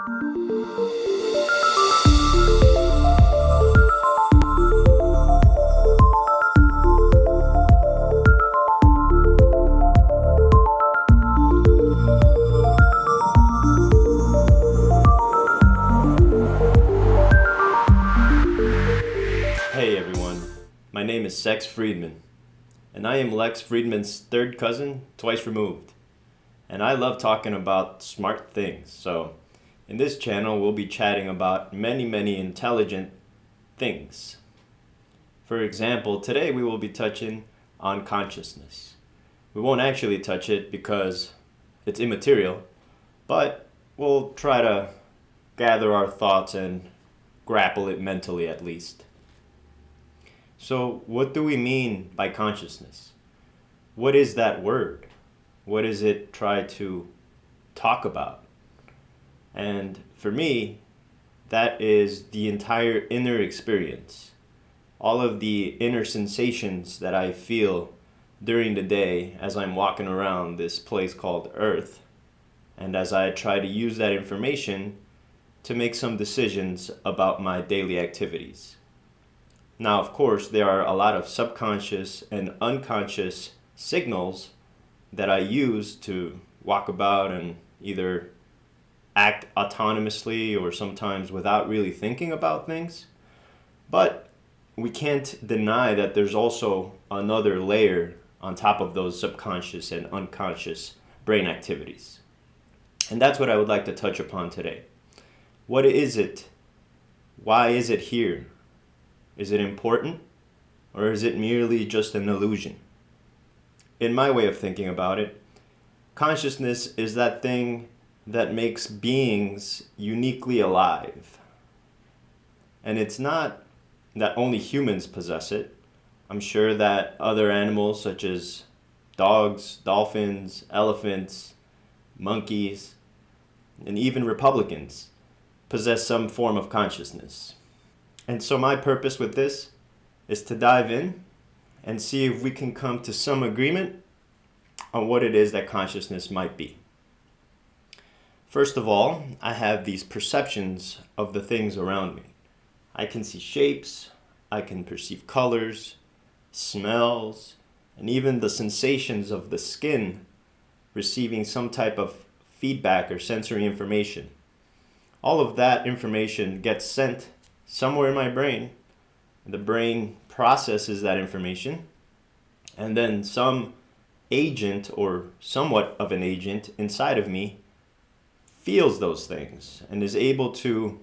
Hey everyone, my name is Freedman, and I am Lex Friedman's third cousin, twice removed. And I love talking about smart things, so in this channel we'll be chatting about many intelligent things. For example, today we will be touching on consciousness. We won't actually touch it because it's immaterial, but we'll try to gather our thoughts and grapple it mentally at least. So, what do we mean by consciousness? What is that word? What does it try to talk about? And for me, that is the entire inner experience. All of the inner sensations that I feel during the day as I'm walking around this place called Earth, and as I try to use that information to make some decisions about my daily activities. Now, of course, there are a lot of subconscious and unconscious signals that I use to walk about and either act autonomously or sometimes without really thinking about things. But we can't deny that there's also another layer on top of those subconscious and unconscious brain activities. And that's what I would like to touch upon today. What is it? Why is it here? Is it important, or is it merely just an illusion? In my way of thinking about it, consciousness is that thing that makes beings uniquely alive. And it's not that only humans possess it. I'm sure that other animals such as dogs, dolphins, elephants, monkeys, and even Republicans possess some form of consciousness. And so my purpose with this is to dive in and see if we can come to some agreement on what it is that consciousness might be. First of all, I have these perceptions of the things around me. I can see shapes, I can perceive colors, smells, and even the sensations of the skin receiving some type of feedback or sensory information. All of that information gets sent somewhere in my brain. The brain processes that information, and then some agent or somewhat of an agent inside of me feels those things and is able to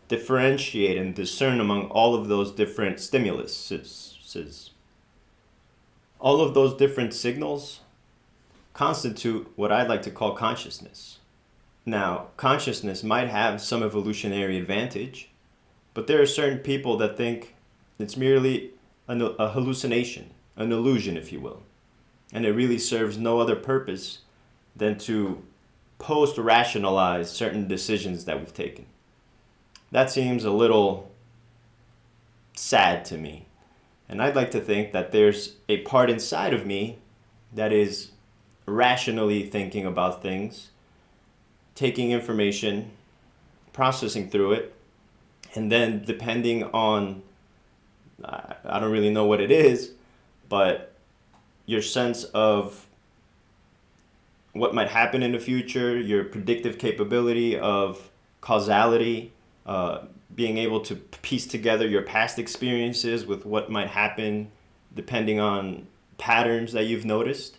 differentiate and discern among all of those different stimuluses. All of those different signals constitute what I'd like to call consciousness. Now, consciousness might have some evolutionary advantage, but there are certain people that think it's merely a hallucination, an illusion, if you will. And it really serves no other purpose than to post-rationalize certain decisions that we've taken. That seems a little sad to me. And I'd like to think that there's a part inside of me that is rationally thinking about things, taking information, processing through it, and then depending on, I don't really know what it is, but your sense of what might happen in the future, your predictive capability of causality, being able to piece together your past experiences with what might happen depending on patterns that you've noticed.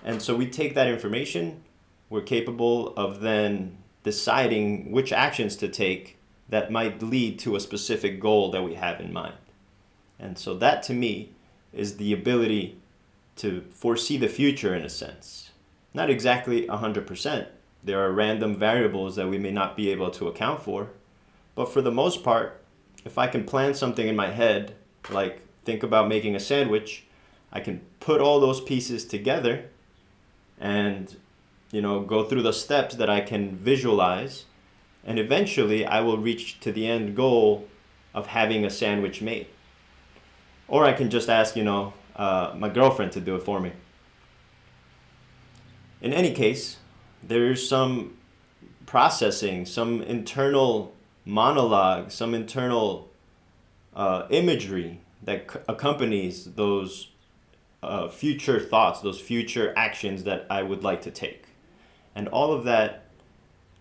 And so we take that information, we're capable of then deciding which actions to take that might lead to a specific goal that we have in mind. And so that to me is the ability to foresee the future in a sense. Not exactly 100%. There are random variables that we may not be able to account for. But for the most part, if I can plan something in my head, like think about making a sandwich, I can put all those pieces together and go through the steps that I can visualize, and eventually I will reach to the end goal of having a sandwich made. Or I can just ask, my girlfriend to do it for me. In any case, there's some processing, some internal monologue, some internal imagery that accompanies those future thoughts, those future actions that I would like to take. And all of that,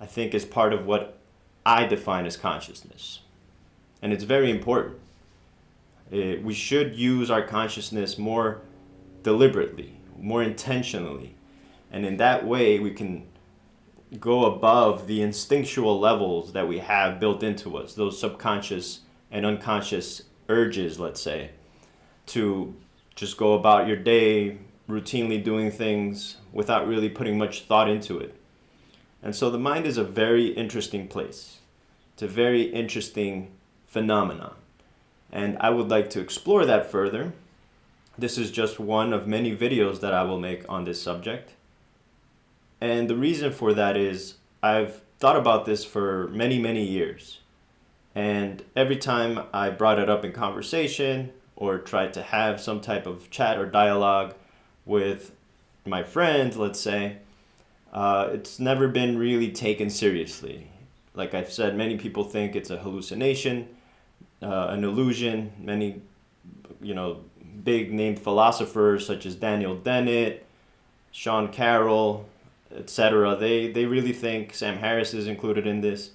I think, is part of what I define as consciousness. And it's very important. We should use our consciousness more deliberately, more intentionally. And in that way, we can go above the instinctual levels that we have built into us, those subconscious and unconscious urges, let's say, to just go about your day routinely doing things without really putting much thought into it. And so the mind is a very interesting place. It's a very interesting phenomenon. And I would like to explore that further. This is just one of many videos that I will make on this subject. And the reason for that is I've thought about this for many, many years. And every time I brought it up in conversation or tried to have some type of chat or dialogue with my friends, let's say, it's never been really taken seriously. Like I've said, many people think it's a hallucination, an illusion. Many, big named philosophers such as Daniel Dennett, Sean Carroll, etc. They really think, Sam Harris is included in this,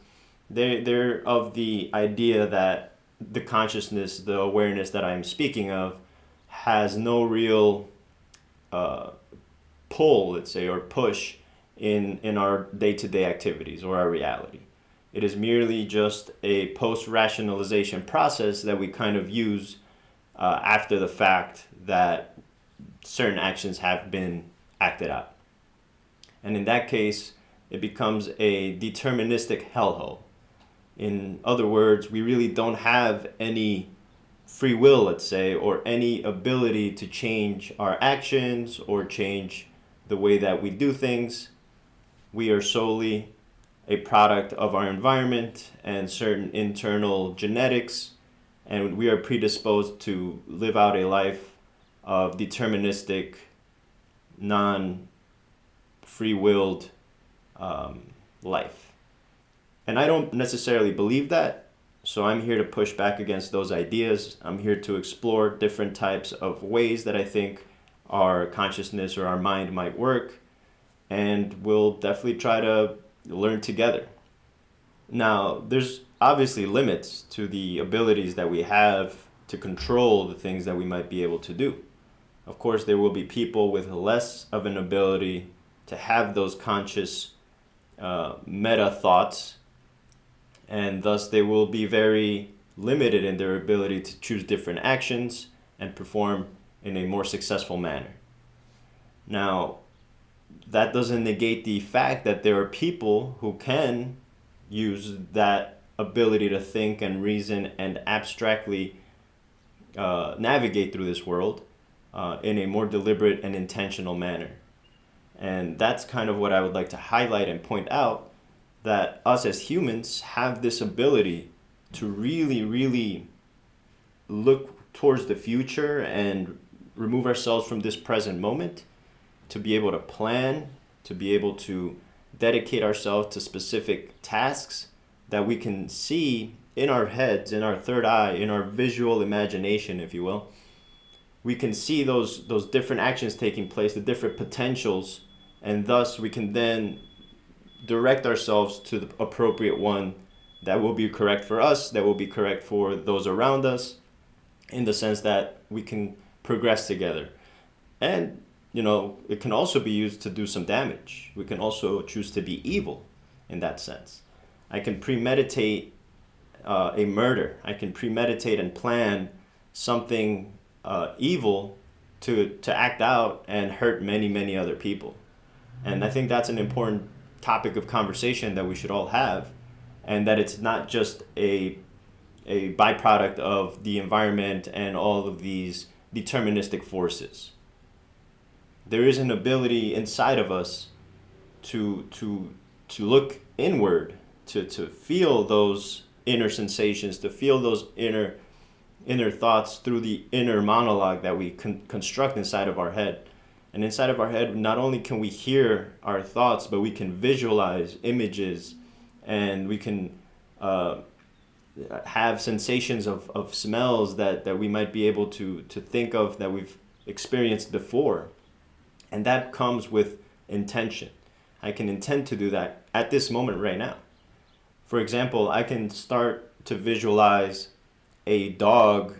they're of the idea that the consciousness, the awareness that I'm speaking of, has no real pull, let's say, or push in our day-to-day activities or our reality. It is merely just a post-rationalization process that we kind of use after the fact that certain actions have been acted out. And in that case, it becomes a deterministic hellhole. In other words, we really don't have any free will, let's say, or any ability to change our actions or change the way that we do things. We are solely a product of our environment and certain internal genetics, and we are predisposed to live out a life of deterministic, non-free-willed life. And I don't necessarily believe that, so I'm here to push back against those ideas. I'm here to explore different types of ways that I think our consciousness or our mind might work, and we'll definitely try to learn together. Now, there's obviously limits to the abilities that we have to control the things that we might be able to do. Of course, there will be people with less of an ability to have those conscious meta thoughts, and thus they will be very limited in their ability to choose different actions and perform in a more successful manner. Now, that doesn't negate the fact that there are people who can use that ability to think and reason and abstractly navigate through this world in a more deliberate and intentional manner. And that's kind of what I would like to highlight and point out, that us as humans have this ability to really, really look towards the future and remove ourselves from this present moment, to be able to plan, to be able to dedicate ourselves to specific tasks that we can see in our heads, in our third eye, in our visual imagination, if you will. We can see those different actions taking place, the different potentials, and thus we can then direct ourselves to the appropriate one that will be correct for us, that will be correct for those around us, in the sense that we can progress together. And, it can also be used to do some damage. We can also choose to be evil in that sense. I can premeditate a murder. I can premeditate and plan something evil to act out and hurt many, many other people. And I think that's an important topic of conversation that we should all have, and that it's not just a byproduct of the environment and all of these deterministic forces. There is an ability inside of us to look inward, to feel those inner sensations, to feel those inner thoughts through the inner monologue that we construct inside of our head. And inside of our head, not only can we hear our thoughts, but we can visualize images and we can uh, have sensations of smells that we might be able to think of that we've experienced before. And that comes with intention. I can intend to do that at this moment right now. For example, I can start to visualize a dog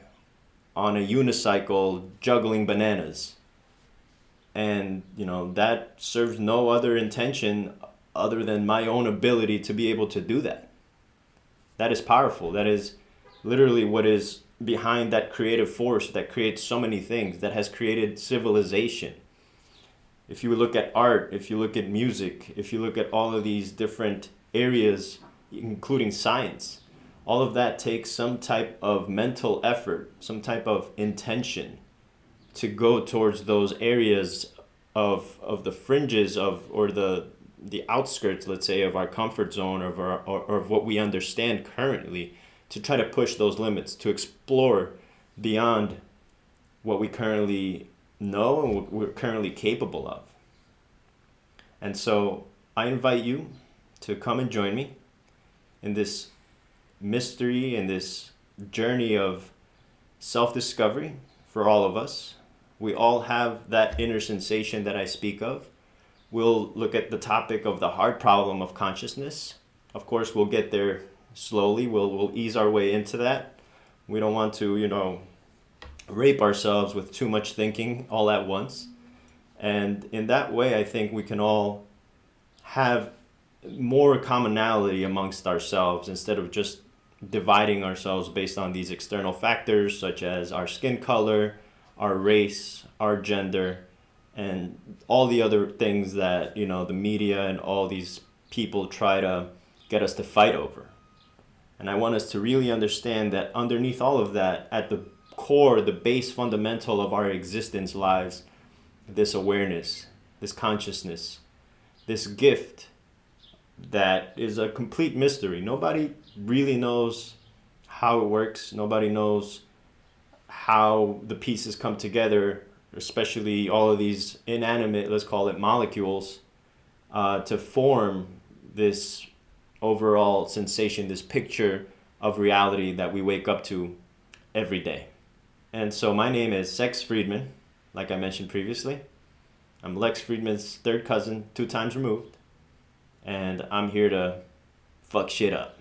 on a unicycle juggling bananas. And, that serves no other intention other than my own ability to be able to do that. That is powerful. That is literally what is behind that creative force that creates so many things, that has created civilization. If you look at art, if you look at music, if you look at all of these different areas, including science, all of that takes some type of mental effort, some type of intention to go towards those areas of the fringes of, or the outskirts, let's say, of our comfort zone, or of what we understand currently, to try to push those limits, to explore beyond what we currently know and what we're currently capable of. And so I invite you to come and join me in this mystery, in this journey of self-discovery for all of us. We all have that inner sensation that I speak of. We'll look at the topic of the hard problem of consciousness. Of course, we'll get there slowly. We'll ease our way into that. We don't want to, rape ourselves with too much thinking all at once. And in that way, I think we can all have more commonality amongst ourselves instead of just dividing ourselves based on these external factors such as our skin color, our race, our gender, and all the other things that, the media and all these people try to get us to fight over. And I want us to really understand that underneath all of that, at the core, the base fundamental of our existence lies this awareness, this consciousness, this gift that is a complete mystery. Nobody really knows how it works. Nobody knows how the pieces come together, especially all of these inanimate, let's call it molecules, to form this overall sensation, this picture of reality that we wake up to every day. And so my name is Sex Freedman, like I mentioned previously. I'm Lex Friedman's third cousin, 2 times removed, and I'm here to fuck shit up.